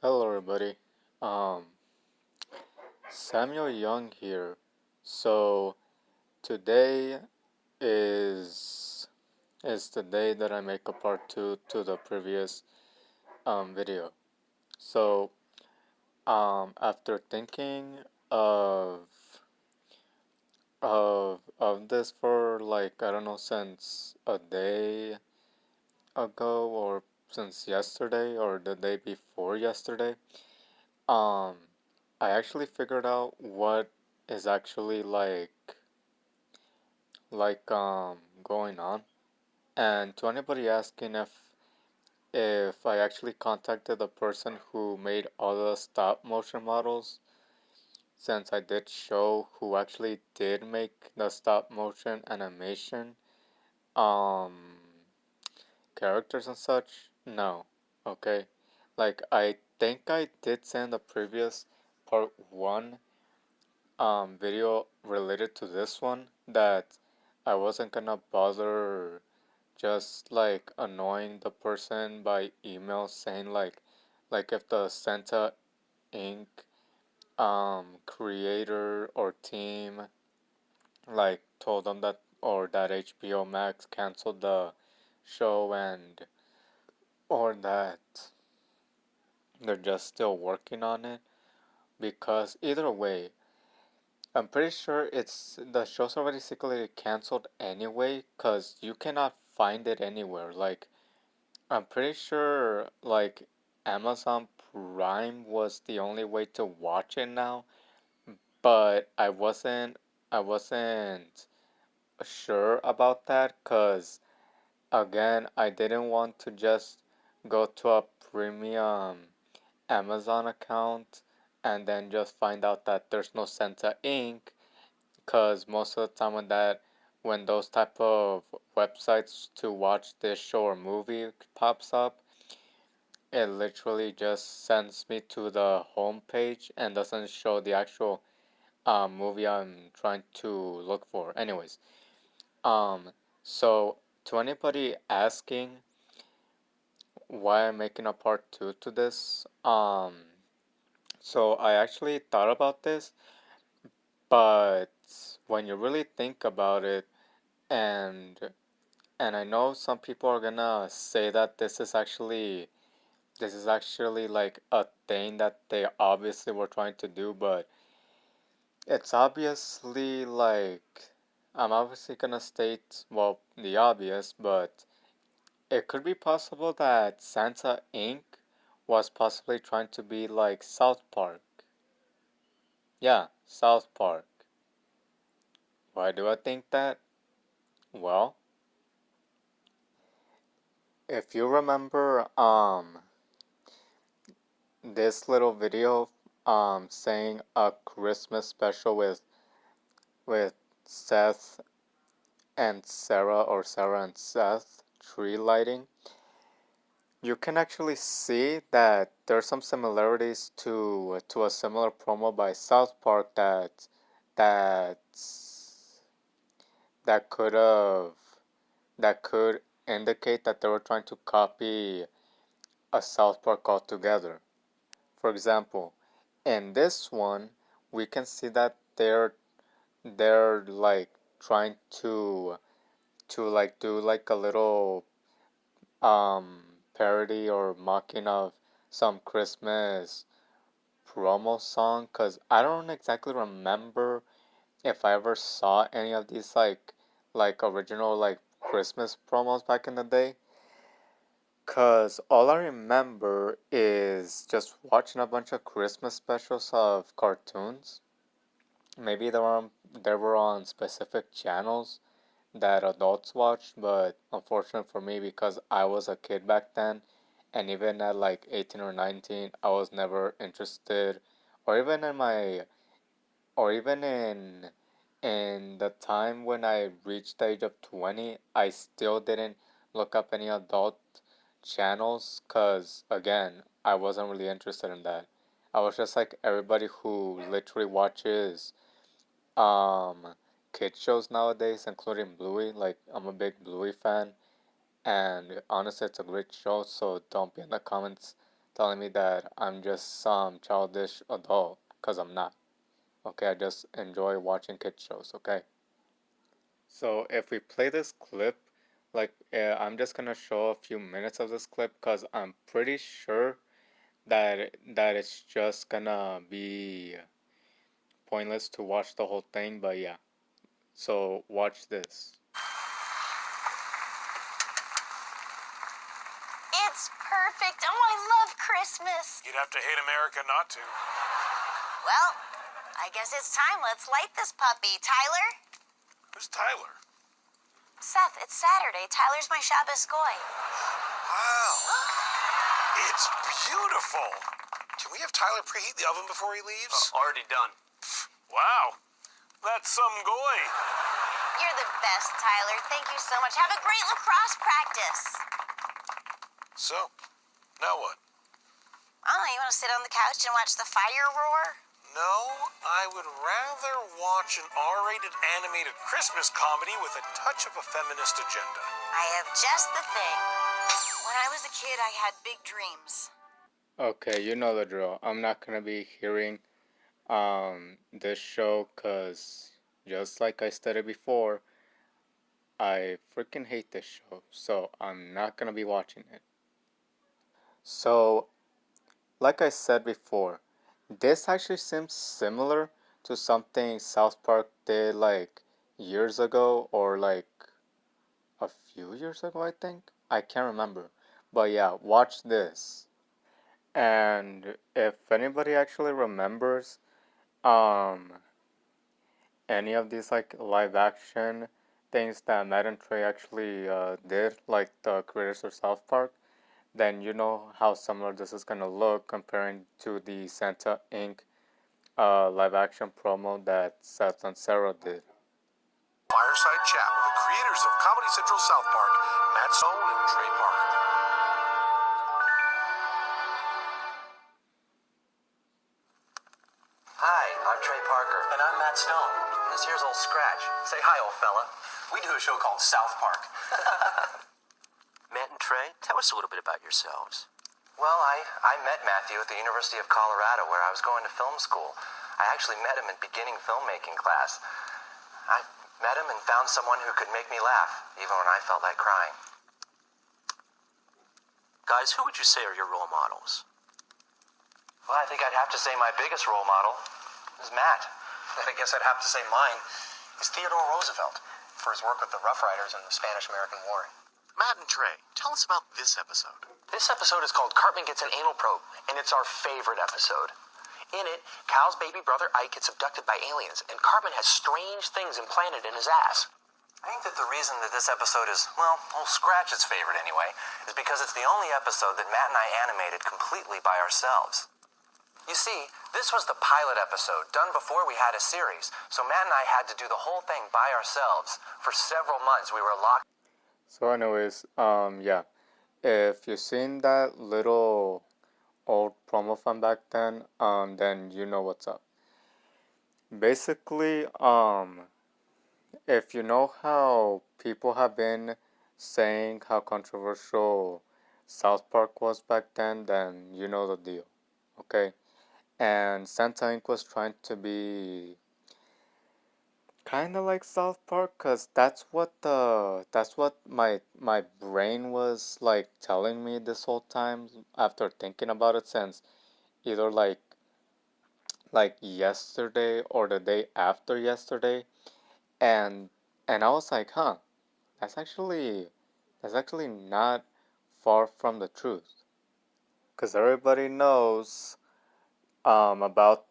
Hello, everybody. Um, Samuel Young here. So today is the day that I make a part two to the previous video. So after thinking of this for like I don't know since a day ago or since yesterday or the day before yesterday, um, I actually figured out what is actually going on. And to anybody asking if I actually contacted the person who made all the stop motion models, since I did show who actually did make the stop motion animation um characters and such, no. Okay. Like I think I did send the previous part one video related to this one that I wasn't gonna bother just like annoying the person by email saying like if the Santa Inc. Creator or team like told them that or that HBO Max canceled the show and or that they're just still working on it, because either way I'm pretty sure it's the show's already secretly canceled anyway, cause you cannot find it anywhere. Like I'm pretty sure like Amazon Prime was the only way to watch it now, but I wasn't sure about that, cause again I didn't want to just go to a premium Amazon account and then just find out that there's no Santa Inc. Cause most of the time when those type of websites to watch this show or movie pops up, it literally just sends me to the home page and doesn't show the actual movie I'm trying to look for. Anyways, um, so to anybody asking why I'm making a part two to this, so I actually thought about this, but when you really think about it, and I know some people are gonna say that this is actually like a thing that they obviously were trying to do, but it's obviously like I'm obviously gonna state, well, the obvious, but it could be possible that Santa Inc. was possibly trying to be like South Park. Yeah, South Park. Why do I think that? Well, if you remember this little video saying a Christmas special with Seth and Sarah, or Sarah and Seth, tree lighting, you can actually see that there's some similarities to a similar promo by South Park that that could have that could indicate that they were trying to copy a South Park altogether. For example, in this one, we can see that they're like trying to like do like a little um parody or mocking of some Christmas promo song, cuz I don't exactly remember if I ever saw any of these like original like Christmas promos back in the day, cuz all I remember is just watching a bunch of Christmas specials of cartoons. Maybe they were on specific channels that adults watched, but unfortunate for me, because I was a kid back then, and even at like 18 or 19, I was never interested, or even in my, or even in the time when I reached the age of 20, I still didn't look up any adult channels, cause again, I wasn't really interested in that. I was just like everybody who literally watches um, kid shows nowadays, including Bluey. Like I'm a big Bluey fan, and honestly, it's a great show. So don't be in the comments telling me that I'm just some childish adult, because I'm not. Okay, I just enjoy watching kids shows, okay? So if we play this clip, like I'm just gonna show a few minutes of this clip because I'm pretty sure that it's just gonna be pointless to watch the whole thing, but yeah. So watch this. It's perfect. Oh, I love Christmas. You'd have to hate America not to. Well, I guess it's time. Let's light this puppy. Tyler? Who's Tyler? Seth, it's Saturday. Tyler's my Shabbos goy. Wow. It's beautiful. Can we have Tyler preheat the oven before he leaves? Already done. Wow. That's some goy. You're the best, Tyler. Thank you so much. Have a great lacrosse practice. So, now what? Oh, you want to sit on the couch and watch the fire roar? No, I would rather watch an R-rated animated Christmas comedy with a touch of a feminist agenda. I have just the thing. When I was a kid, I had big dreams. Okay, you know the drill. I'm not gonna be hearing this show because just like I stated before, I freaking hate this show, so I'm not gonna be watching it. So, like I said before, this actually seems similar to something South Park did like years ago or like a few years ago, I think. I can't remember. But yeah, watch this. And if anybody actually remembers um any of these like live action things that Matt and Trey actually did, like the creators of South Park, then you know how similar this is gonna look comparing to the Santa Inc. Live action promo that Seth and Sarah did. Fireside chat with the creators of Comedy Central South Park, Matt Stone and Trey Parker. Hi, I'm Trey Parker. And I'm Matt Stone. This here's old Scratch. Say hi, old fella. We do a show called South Park. Matt and Trey, tell us a little bit about yourselves. Well, I met Matthew at the University of Colorado where I was going to film school. I actually met him in beginning filmmaking class. I met him and found someone who could make me laugh, even when I felt like crying. Guys, who would you say are your role models? Well, I think I'd have to say my biggest role model is Matt. I guess I'd have to say mine is Theodore Roosevelt for his work with the Rough Riders in the Spanish-American War. Matt and Trey, tell us about this episode. This episode is called Cartman Gets an Anal Probe, and it's our favorite episode. In it, Cal's baby brother Ike gets abducted by aliens, and Cartman has strange things implanted in his ass. I think that the reason that this episode is, well, old Scratch's favorite anyway, is because it's the only episode that Matt and I animated completely by ourselves. You see, this was the pilot episode, done before we had a series, so Matt and I had to do the whole thing by ourselves. For several months, we were locked. So anyways, yeah. If you've seen that little old promo from back then you know what's up. Basically, if you know how people have been saying how controversial South Park was back then you know the deal. Okay? And Santa Inc. was trying to be kind of like South Park, cause that's what my brain was like telling me this whole time after thinking about it since either like yesterday or the day after yesterday, and I was like, huh, that's actually not far from the truth, cause everybody knows about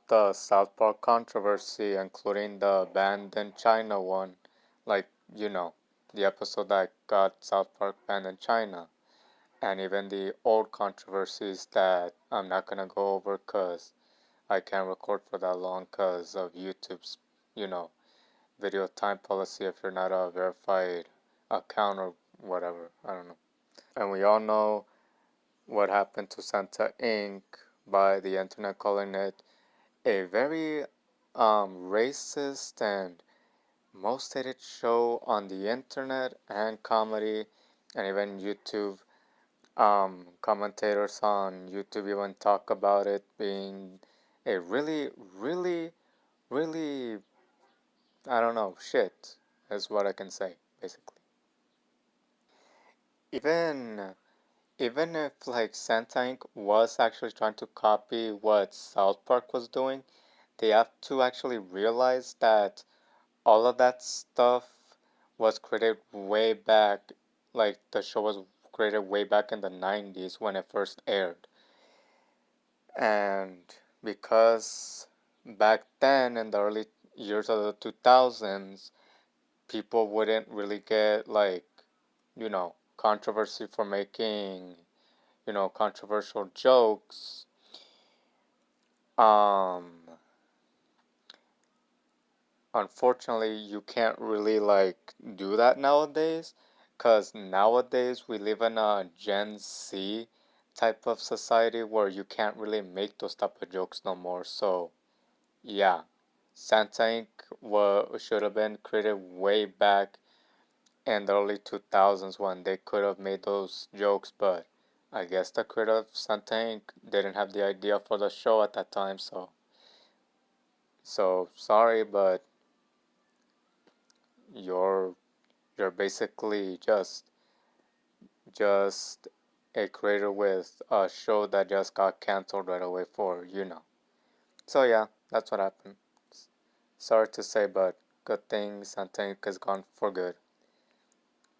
the South Park controversy, including the banned in China one, like you know, the episode that got South Park banned in China, and even the old controversies that I'm not gonna go over because I can't record for that long because of YouTube's, you know, video time policy if you're not a verified account or whatever. I don't know. And we all know what happened to Santa Inc. by the internet calling it a very racist and most hated show on the internet and comedy and even YouTube. Commentators on YouTube even talk about it being a really, really, really, I don't know, shit is what I can say, basically. Even even if like Santa Inc. was actually trying to copy what South Park was doing, they have to actually realize that all of that stuff was created way back, like the show was created way back in the 90s when it first aired. And because back then in the early years of the 2000s, people wouldn't really get like, controversy for making, controversial jokes. Um, Unfortunately, you can't really like do that nowadays, because nowadays we live in a Gen Z type of society where you can't really make those type of jokes no more. So yeah, Santa Inc. Should have been created way back in the early 2000s when they could have made those jokes, but I guess the creator of Santa Inc. didn't have the idea for the show at that time, so sorry, but you're you're basically just a creator with a show that just got canceled right away for. So yeah, that's what happened. Sorry to say, but good thing Santa Inc. is gone for good.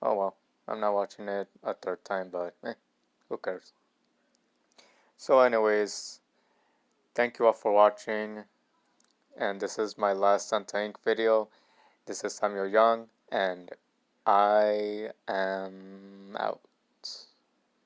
Oh well, I'm not watching it a third time, but who cares? So anyways, thank you all for watching, and this is my last Santa Inc. video. This is Samuel Young, and I am out.